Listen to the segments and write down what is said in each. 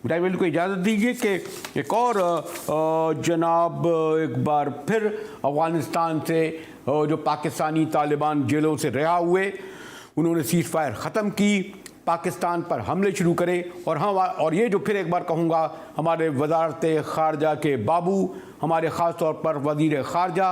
Driver को इजाज़त दीजिए कि एक और जनाब एक बार फिर अफ़गानिस्तान से जो पाकिस्तानी तालिबान जेलों से रिहा हुए, उन्होंने सीज़ फायर ख़त्म की, पाकिस्तान पर हमले शुरू करे। और ये जो फिर एक बार कहूँगा, हमारे वज़ारत ख़ारजा के बाबू, हमारे ख़ास तौर पर वज़ीर ख़ारजा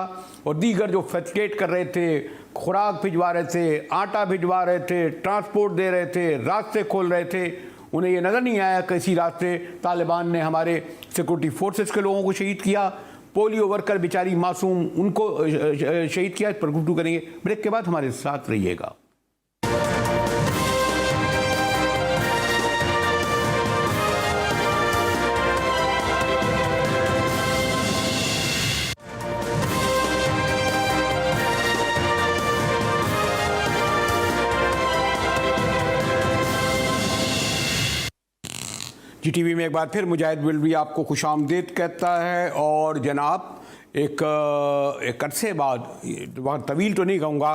और दीगर जो फैसिलिटेट कर रहे थे, खुराक भिजवा रहे थे, आटा भिजवा रहे थे, ट्रांसपोर्ट दे रहे थे, रास्ते खोल रहे थे, उन्हें ये नज़र नहीं आया कि इसी रास्ते तालिबान ने हमारे सिक्योरिटी फोर्सेस के लोगों को शहीद किया। पोलियो वर्कर बेचारी मासूम, उनको शहीद किया। इस पर गुफ्तगू करेंगे, ब्रेक के बाद हमारे साथ रहिएगा। GTV में एक बार फिर मुजाहिद बिलवी आपको खुशामदीद कहता है। और जनाब एक अरसे बाद, बहुत तवील तो नहीं कहूँगा,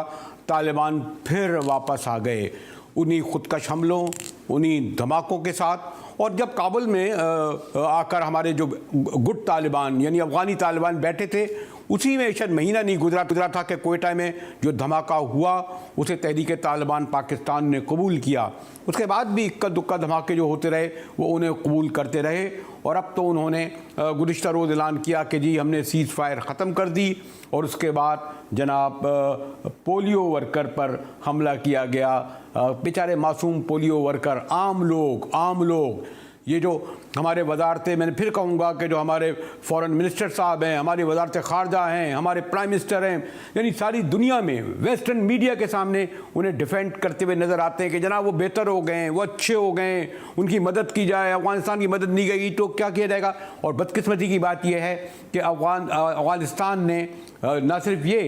तालिबान फिर वापस आ गए उन्हीं खुदकश हमलों, उन्हीं धमाकों के साथ। और जब काबुल में आकर हमारे जो गुट तालिबान यानी अफ़गानी तालिबान बैठे थे, उसी में शायद महीना नहीं गुजरा था कि कोयटा में जो धमाका हुआ उसे तहरीक तालिबान पाकिस्तान ने कबूल किया। उसके बाद भी इक्का दुक्का धमाके जो होते रहे वो उन्हें कबूल करते रहे। और अब तो उन्होंने गुज़िश्ता रोज़ ऐलान किया कि जी हमने सीज़ फायर ख़त्म कर दी। और उसके बाद जनाब पोलियो वर्कर पर हमला किया गया। बेचारे मासूम पोलियो वर्कर, आम लोग, ये जो हमारे वजारतें, मैंने फिर कहूँगा कि जो हमारे फॉरेन मिनिस्टर साहब हैं, हमारी वजारत ख़ारजा हैं, हमारे प्राइम मिनिस्टर हैं, यानी सारी दुनिया में वेस्टर्न मीडिया के सामने उन्हें डिफेंड करते हुए नज़र आते हैं कि जनाब वो बेहतर हो गए, वो अच्छे हो गए, उनकी मदद की जाए। अफ़गानिस्तान की मदद नहीं गई तो क्या किया जाएगा। और बदकिस्मती की बात यह है कि अफ़गानिस्तान ने न सिर्फ ये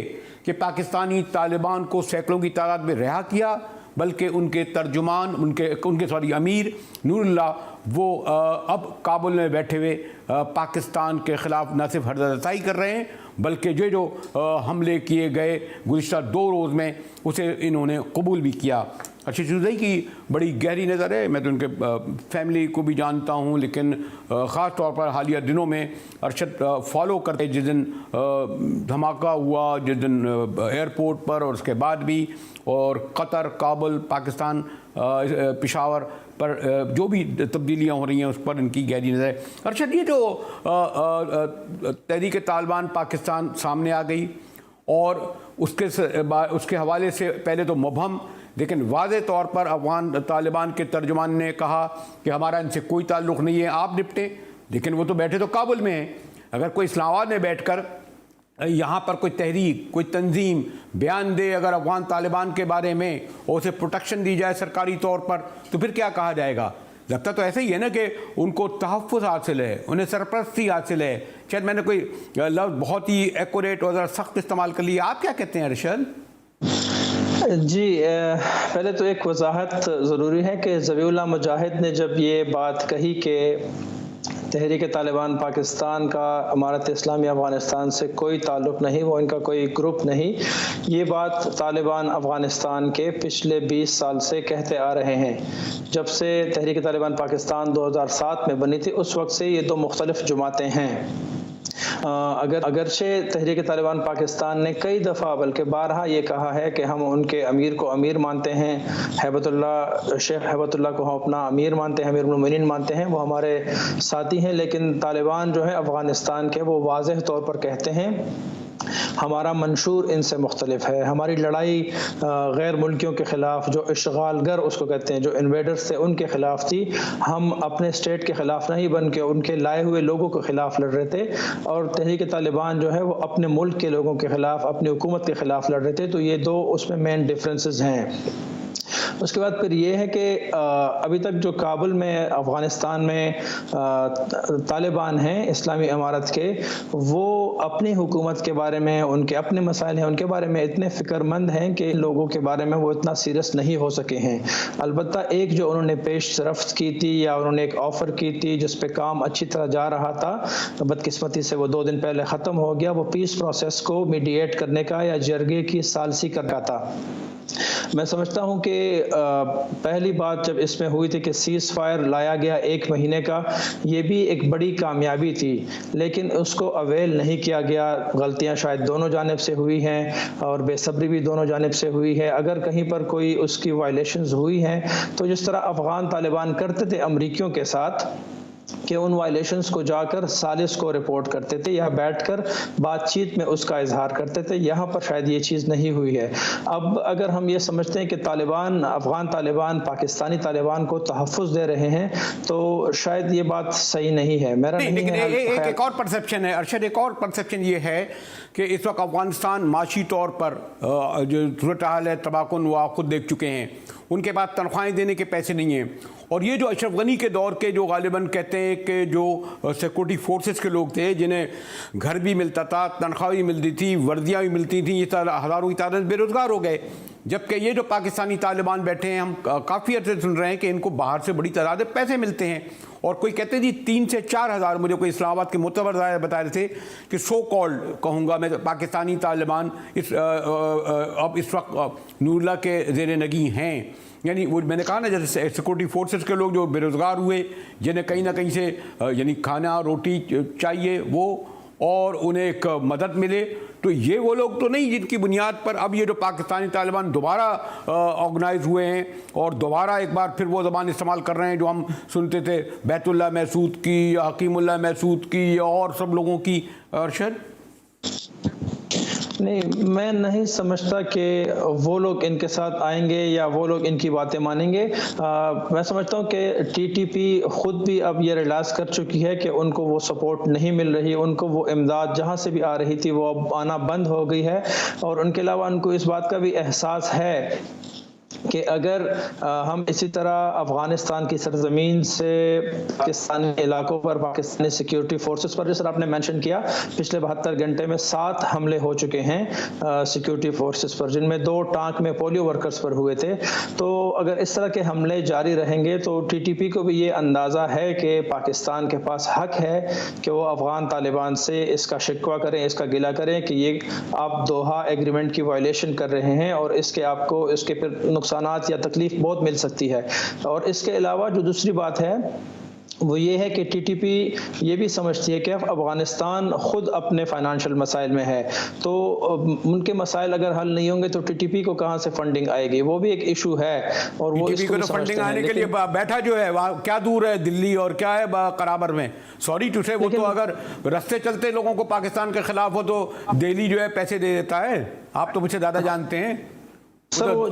कि पाकिस्तानी तालिबान को सैकड़ों की तादाद में रिहा किया, बल्कि उनके तर्जुमान, उनके अमीर नूरुल्लाह, वो अब काबुल में बैठे हुए पाकिस्तान के ख़िलाफ़ न सिर्फ हरदताई कर रहे हैं, बल्कि जो हमले किए गए गुज़िश्ता 2 रोज़ में उसे इन्होंने कबूल भी किया। अर्शद चौधरी की बड़ी गहरी नज़र है। मैं तो उनके फैमिली को भी जानता हूँ, लेकिन ख़ास तौर पर हालिया दिनों में अरशद फॉलो करते, जिस दिन धमाका हुआ, जिस दिन एयरपोर्ट पर और उसके बाद भी, और कतर, काबुल, पाकिस्तान, पेशावर पर जो भी तब्दीलियाँ हो रही हैं उस पर इनकी गहरी नज़र है। अरशद, ये जो तहरीक तालिबान पाकिस्तान सामने आ गई और उसके हवाले से पहले तो मुबहम लेकिन वाज़े तौर पर अफ़गान तालिबान के तर्जुमान ने कहा कि हमारा इनसे कोई ताल्लुक़ नहीं है, आप निपटें। लेकिन वो तो बैठे तो काबुल में हैं। अगर कोई इस्लामाबाद में बैठकर यहाँ पर कोई तहरीक, कोई तंजीम बयान दे अगर अफ़गान तालिबान के बारे में और उसे प्रोटेक्शन दी जाए सरकारी तौर पर, तो फिर क्या कहा जाएगा। लगता तो ऐसा ही है ना कि उनको तहफ़्फ़ुज़ हासिल है, उन्हें सरपरस्ती हासिल है। शायद मैंने कोई लफ्ज़ बहुत ही एक्यूरेट और ज़रा सख्त इस्तेमाल कर लिया। आप क्या कहते हैं अरशद? जी, पहले तो एक वजाहत ज़रूरी है कि ज़बीउल्लाह मुजाहिद ने जब ये बात कही कि तहरीक तालिबान पाकिस्तान का इमारत इस्लामी अफ़गानिस्तान से कोई ताल्लुक़ नहीं, वो इनका कोई ग्रुप नहीं, ये बात तालिबान अफ़गानिस्तान के पिछले 20 साल से कहते आ रहे हैं। जब से तहरीक तालिबान पाकिस्तान 2007 में बनी थी, उस वक्त से ये 2 मुख्तलिफ जमातें हैं। अगरचे तहरीक तालिबान पाकिस्तान ने कई दफ़ा बल्कि बारहा ये कहा है कि हम उनके अमीर को अमीर मानते हैं, शेख हैबतुल्लाह को हम अपना अमीर मानते हैं, अमीरुल मोमिनीन मानते हैं, वो हमारे साथी हैं। लेकिन तालिबान जो है अफ़गानिस्तान के, वो वाज़ेह तौर पर कहते हैं हमारा मंशूर इनसे मुख्तलिफ है। हमारी लड़ाई गैर मुल्कियों के ख़िलाफ़, जो इश्ग़ालगर उसको कहते हैं, जो इन्वेडर्स थे, उनके ख़िलाफ़ थी। हम अपने स्टेट के ख़िलाफ़ नहीं बन के उनके लाए हुए लोगों के ख़िलाफ़ लड़ रहे थे। और तहरीक तालिबान जो है वो अपने मुल्क के लोगों के ख़िलाफ़, अपनी हुकूमत के ख़िलाफ़ लड़ रहे थे। तो ये 2 उसमें मेन डिफरेंसेस हैं। उसके बाद फिर ये है कि अभी तक जो काबुल में अफ़गानिस्तान में तालिबान हैं इस्लामी इमारत के, वो अपनी हुकूमत के बारे में, उनके अपने मसाइल हैं, उनके बारे में इतने फ़िक्रमंद हैं कि लोगों के बारे में वो इतना सीरियस नहीं हो सके हैं। अलबत्ता एक जो उन्होंने पेशरफ्त की थी या उन्होंने एक ऑफ़र की थी जिस पे काम अच्छी तरह जा रहा था, बदकिस्मती से वो 2 दिन पहले ख़त्म हो गया। वो पीस प्रोसेस को मीडिएट करने का या जरगे की सालसी करना था। मैं समझता हूं कि पहली बात जब इसमें हुई थी कि सीज़ फायर लाया गया 1 महीने का, ये भी एक बड़ी कामयाबी थी, लेकिन उसको अवेल नहीं किया गया। गलतियां शायद दोनों जानिब से हुई हैं और बेसब्री भी दोनों जानिब से हुई है। अगर कहीं पर कोई उसकी वायलेशंस हुई हैं तो जिस तरह अफ़गान तालिबान करते थे अमरीकियों के साथ कि उन वायलेशंस को जाकर सालिस को रिपोर्ट करते थे या बैठकर बातचीत में उसका इजहार करते थे, यहाँ पर शायद ये चीज़ नहीं हुई है। अब अगर हम ये समझते हैं कि तालिबान, अफ़गान तालिबान पाकिस्तानी तालिबान को तहफ़्फ़ुज़ दे रहे हैं, तो शायद ये बात सही नहीं है। मेरा नहीं लेकिन है। एक और परसेप्शन है अरशद, एक और परसेप्शन ये है कि इस वक्त अफगानिस्तान माशी तौर पर जो सूरत हाल है तबाहकुन वो आप खुद देख चुके हैं, उनके पास तनख्वाहें देने के पैसे नहीं हैं। और ये जो अशरफ गनी के दौर के जो गालिबन कहते हैं कि जो सिक्योरिटी फोर्सेस के लोग थे जिन्हें घर भी मिलता था, तनख्वाह भी मिलती थी, वर्दियाँ भी मिलती थी, ये हज़ारों की तादाद बेरोज़गार हो गए। जबकि ये जो पाकिस्तानी तालिबान बैठे हैं, हम काफ़ी अर्से सुन रहे हैं कि इनको बाहर से बड़ी तादाद में पैसे मिलते हैं। और कोई कहते जी 3 से 4 हज़ार, मुझे कोई इस्लामाबाद के मुतबर बता रहे थे कि सो कॉल्ड कहूँगा मैं पाकिस्तानी तालिबान अब इस वक्त नूरुल्लाह के ज़ेर नगी हैं। यानी वो मैंने कहा ना, जैसे सिक्योरिटी फोर्सेस के लोग जो बेरोज़गार हुए, जिन्हें कहीं ना कहीं से यानी खाना रोटी चाहिए वो, और उन्हें एक मदद मिले, तो ये वो लोग तो नहीं जिनकी बुनियाद पर अब ये जो पाकिस्तानी तालिबान दोबारा ऑर्गेनाइज हुए हैं और दोबारा एक बार फिर वो ज़बान इस्तेमाल कर रहे हैं जो हम सुनते थे बैतुल्लाह महसूद की, हकीमुल्लाह महसूद की और सब लोगों की। अरशद नहीं, मैं नहीं समझता कि वो लोग इनके साथ आएंगे या वो लोग इनकी बातें मानेंगे। मैं समझता हूँ कि टीटीपी खुद भी अब ये रियलाइज़ कर चुकी है कि उनको वो सपोर्ट नहीं मिल रही, उनको वो इमदाद जहाँ से भी आ रही थी वो अब आना बंद हो गई है। और उनके अलावा उनको इस बात का भी एहसास है कि अगर हम इसी तरह अफ़गानिस्तान की सरजमीन से पाकिस्तानी इलाकों पर पाकिस्तानी सिक्योरिटी फोर्सेस पर, जिस तरह आपने मेंशन किया, पिछले 72 घंटे में 7 हमले हो चुके हैं सिक्योरिटी फोर्सेस पर, जिनमें 2 टांक में पोलियो वर्कर्स पर हुए थे। तो अगर इस तरह के हमले जारी रहेंगे तो टीटीपी को भी ये अंदाज़ा है कि पाकिस्तान के पास हक है कि वो अफ़गान तालिबान से इसका शिकवा करें, इसका गिला करें कि ये आप दोहा एग्रीमेंट की वायलेशन कर रहे हैं और इसके आपको इसके फिर नुकसानात या तकलीफ बहुत मिल सकती है। और इसके अलावा जो दूसरी बात है वो ये है कि टीटीपी ये भी समझती है कि अफ़गानिस्तान खुद अपने फाइनेंशियल मसाइल में है, तो उनके मसाइल अगर हल नहीं होंगे तो टीटीपी को कहाँ से फंडिंग आएगी, वो भी एक इशू है। और वो टीटीपी को तो फंडिंग आने के लिए बैठा जो है वहाँ क्या दूर है दिल्ली और क्या है कराबर में, सॉरी टू से, वो तो अगर रास्ते चलते लोगों को पाकिस्तान के खिलाफ हो तो दिल्ली जो है पैसे दे देता है। आप तो मुझे ज़्यादा जानते हैं सर। वो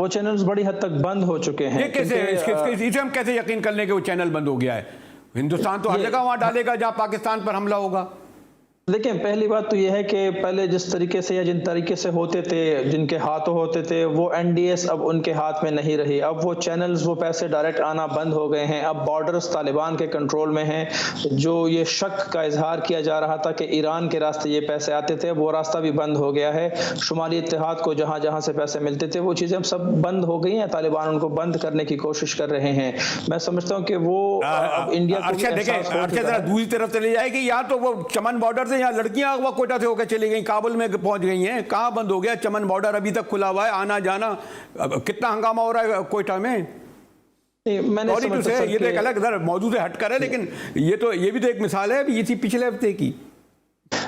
चैनल्स बड़ी हद तक बंद हो चुके हैं। ये कैसे इसे हम कैसे यकीन कर लें कि वो चैनल बंद हो गया है? हिंदुस्तान तो हर जगह वहाँ डालेगा जहाँ पाकिस्तान पर हमला होगा। देखिए, पहली बात तो यह है कि पहले जिस तरीके से या जिन तरीके से होते थे, जिनके हाथों होते थे, वो एनडीएस अब उनके हाथ में नहीं रही। अब वो चैनल्स, वो पैसे डायरेक्ट आना बंद हो गए हैं। अब बॉर्डर्स तालिबान के कंट्रोल में हैं। जो ये शक का इजहार किया जा रहा था कि ईरान के रास्ते ये पैसे आते थे, वो रास्ता भी बंद हो गया है। शुमाली इत्तेहाद को जहाँ जहाँ से पैसे मिलते थे वो चीज़ें अब सब बंद हो गई हैं। तालिबान उनको बंद करने की कोशिश कर रहे हैं। मैं समझता हूँ कि वो अब इंडिया को दूसरी तरफ चली जाएगी, या तो वो चमन बॉर्डर यहाँ लड़कियां अगवा कोयटा से होकर चली गई, काबुल में पहुंच गई हैं। कहां बंद हो गया? चमन बॉर्डर अभी तक खुला हुआ है, आना जाना। कितना हंगामा हो रहा है कोयटा में। मैंने ये तो एक अलग मौजूद से हटकर है, लेकिन ये भी तो एक मिसाल है, ये थी पिछले हफ्ते की।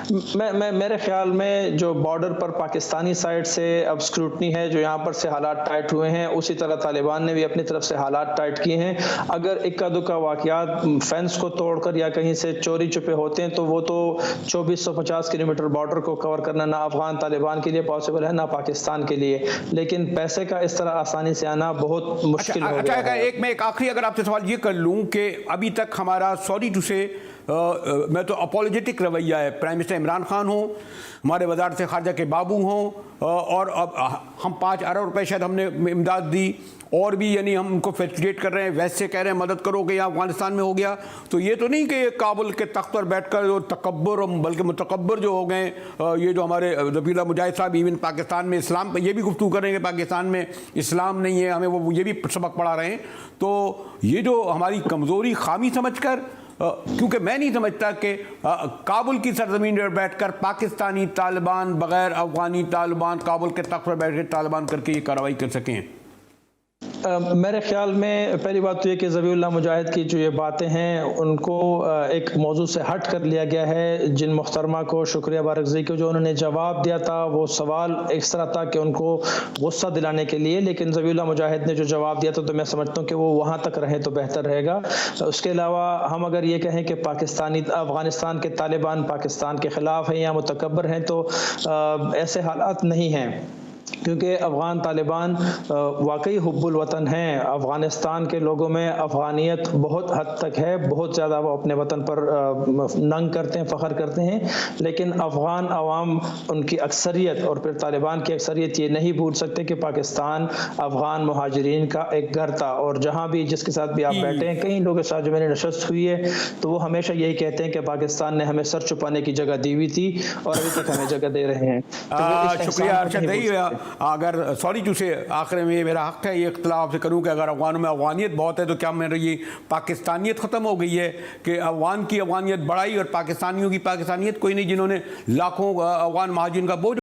मेरे ख्याल में जो बॉर्डर पर पाकिस्तानी साइड से अब स्क्रूटनी है, जो यहाँ पर से हालात टाइट हुए हैं, उसी तरह तालिबान ने भी अपनी तरफ से हालात टाइट किए हैं। अगर इक्का दुक्का वाकयात फेंस को तोड़कर या कहीं से चोरी छुपे होते हैं तो वो तो 2450 किलोमीटर बॉर्डर को कवर करना ना अफगान तालिबान के लिए पॉसिबल है ना पाकिस्तान के लिए। लेकिन पैसे का इस तरह आसानी से आना बहुत मुश्किल हो गया है। एक आखिरी अगर आपसे सवाल ये कर लूँ कि अभी तक हमारा सॉरी टू से मैं तो अपोलोजेटिक रवैया है, प्राइम मिनिस्टर इमरान खान हो, हमारे वज़ारत ख़ारजा के बाबू हों, और अब हम 5 अरब रुपए शायद हमने इमदाद दी, और भी यानी हम उनको फैसिलिटेट कर रहे हैं, वैसे कह रहे हैं मदद करो कि यहाँ अफगानिस्तान में हो गया। तो ये तो नहीं कि काबुल के तख्त पर बैठकर जो तकब्बुर, बल्कि मुतकब्बर जो हो गए, ये जो हमारे ज़बीउल्लाह मुजाहिद साहब इवन पाकिस्तान में इस्लाम पर ये भी गुफ्तगू करेंगे, पाकिस्तान में इस्लाम नहीं है, हमें वो ये भी सबक पढ़ा रहे हैं। तो ये जो हमारी कमज़ोरी खामी समझ कर क्योंकि मैं नहीं समझता कि काबुल की सरजमीन पर बैठकर पाकिस्तानी तालिबान बगैर अफगानी तालिबान काबुल के तख्त पर बैठ कर तालिबान करके ये कार्रवाई कर सकें। मेरे ख्याल में पहली बात तो ये कि ज़बीउल्लाह मुजाहिद की जो ये बातें हैं उनको एक मौजू से हट कर लिया गया है। जिन मुहतरमा को शुक्रिया बारकज़ई को जो उन्होंने जवाब दिया था वो सवाल इस तरह था कि उनको गुस्सा दिलाने के लिए, लेकिन ज़बीउल्लाह मुजाहिद ने जो जवाब दिया था तो मैं समझता हूँ कि वो वहाँ तक रहे तो बेहतर रहेगा। उसके अलावा हम अगर ये कहें कि अफ़गानिस्तान के तालिबान पाकिस्तान के ख़िलाफ़ हैं या मुतकब्बर हैं तो ऐसे हालात नहीं हैं, क्योंकि अफ़गान तालिबान वाकई हुब्बुल वतन हैं। अफ़गानिस्तान के लोगों में अफ़गानियत बहुत हद तक है, बहुत ज़्यादा वो अपने वतन पर नंग करते हैं, फ़ख्र करते हैं, लेकिन अफ़गान अवाम उनकी अक्सरियत और फिर तालिबान की अक्सरियत ये नहीं भूल सकते कि पाकिस्तान अफ़गान मुहाजिरीन का एक घर था। और जहाँ भी जिसके साथ भी आप बैठे हैं, कई लोगों के साथ जो मैंने नशस्त हुई है तो वो हमेशा यही कहते हैं कि पाकिस्तान ने हमें सर छुपाने की जगह दी हुई थी और अभी तक हमें जगह दे रहे हैं। शुक्रिया अरशद। अगर सॉरी तुझे आखिर में मेरा हक है ये इख्तिलाफ से करूँ कि अगर अफगानों में अफगानियत बहुत है तो क्या मेरी ये पाकिस्तानियत ख़त्म हो गई है कि अफगान की अफगानियत बढ़ाई और पाकिस्तानियों की पाकिस्तानियत कोई नहीं, जिन्होंने लाखों अफगान महाजिन का बोझ